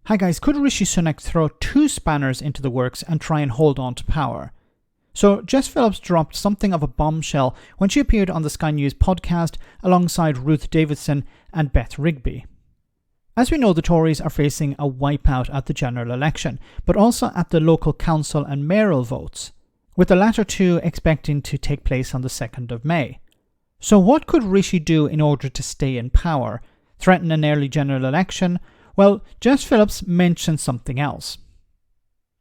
Hi guys, could Rishi Sunak throw two spanners into the works and try and hold on to power? So Jess Philips dropped something of a bombshell when she appeared on the Sky News podcast alongside Ruth Davidson and Beth Rigby. As we know, the Tories are facing a wipeout at the general election, but also at the local council and mayoral votes, with the latter two expecting to take place on the 2nd of May. So what could Rishi do in order to stay in power? Threaten an early general election? Well, Jess Philips mentioned something else.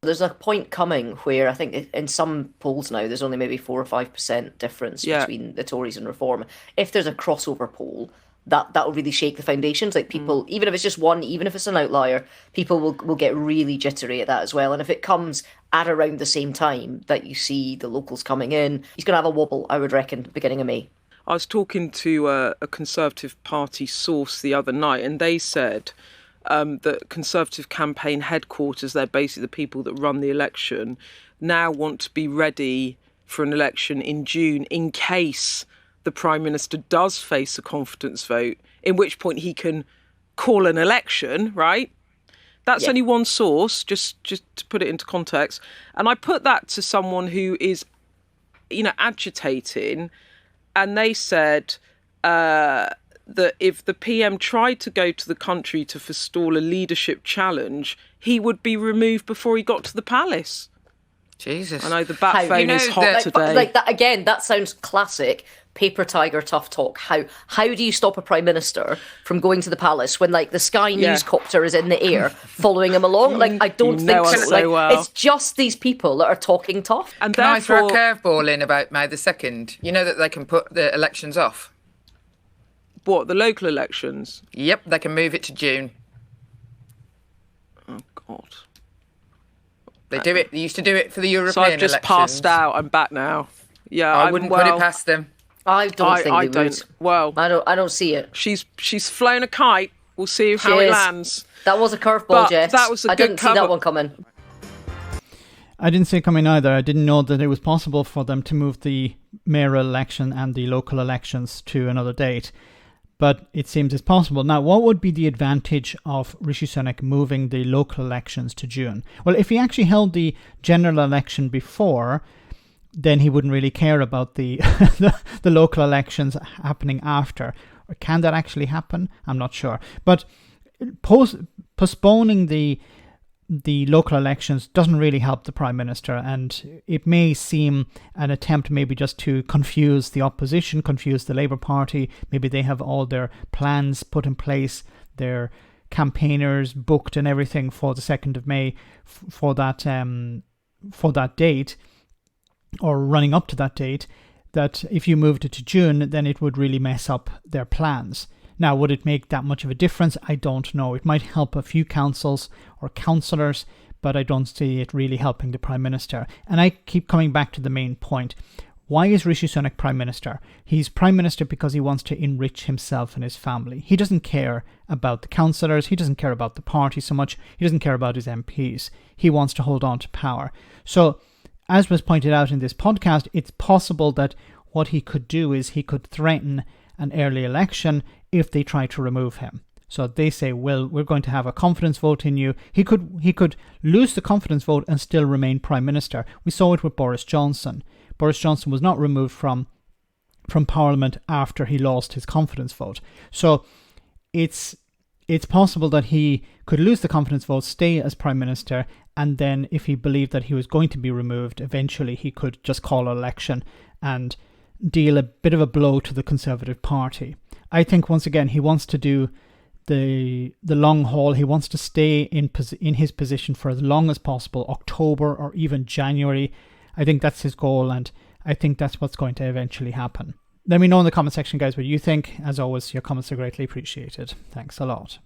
There's a point coming where I think in some polls now there's only maybe 4 or 5% difference between the Tories and Reform. If there's a crossover poll, that will really shake the foundations. Like people, even if it's just one, even if it's an outlier, people will get really jittery at that as well. And if it comes at around the same time that you see the locals coming in, he's going to have a wobble, I would reckon, beginning of May. I was talking to a Conservative Party source the other night, and they said that Conservative campaign headquarters, they're basically the people that run the election, now want to be ready for an election in June in case the Prime Minister does face a confidence vote, in which point he can call an election, right? That's only one source, just to put it into context. And I put that to someone who is, agitating, and they said that if the PM tried to go to the country to forestall a leadership challenge, he would be removed before he got to the palace. Jesus. I know the bat phone is hot today. Like that again, that sounds classic paper tiger tough talk. How do you stop a prime minister from going to the palace when the Sky News copter is in the air following him along? I don't think so. It's just these people that are talking tough. And can I throw a curveball in about May the 2nd? You know that they can put the elections off. What, the local elections? Yep, they can move it to June. Oh, God. They do it. They used to do it for the European elections. So I've just passed out. I'm back now. Yeah, I wouldn't put it past them. I don't think they would. Well, I don't see it. She's flown a kite. We'll see how it lands. That was a curveball, Jess. That was a I good didn't cover. see that one coming. I didn't see it coming either. I didn't know that it was possible for them to move the mayoral election and the local elections to another date. But it seems it's possible. Now, what would be the advantage of Rishi Sunak moving the local elections to June? Well, if he actually held the general election before, then he wouldn't really care about the the local elections happening after. Or can that actually happen? I'm not sure. But postponing the local elections doesn't really help the Prime Minister, and it may seem an attempt maybe just to confuse the opposition, confuse the Labour Party. Maybe they have all their plans put in place, their campaigners booked and everything for the 2nd of May for that date, or running up to that date, that if you moved it to June, then it would really mess up their plans. Now, would it make that much of a difference? I don't know. It might help a few councils or councillors, but I don't see it really helping the Prime Minister. And I keep coming back to the main point. Why is Rishi Sunak Prime Minister? He's Prime Minister because he wants to enrich himself and his family. He doesn't care about the councillors. He doesn't care about the party so much. He doesn't care about his MPs. He wants to hold on to power. So, as was pointed out in this podcast, it's possible that what he could do is he could threaten an early election if they try to remove him. So they say, well, we're going to have a confidence vote in you. He could lose the confidence vote and still remain Prime Minister. We saw it with Boris Johnson. Boris Johnson was not removed from Parliament after he lost his confidence vote. So it's possible that he could lose the confidence vote, stay as Prime Minister, and then if he believed that he was going to be removed, eventually he could just call an election and deal a bit of a blow to the Conservative Party. I think, once again, he wants to do the long haul. He wants to stay in his position for as long as possible, October or even January. I think that's his goal, and I think that's what's going to eventually happen. Let me know in the comment section, guys, what you think. As always, your comments are greatly appreciated. Thanks a lot.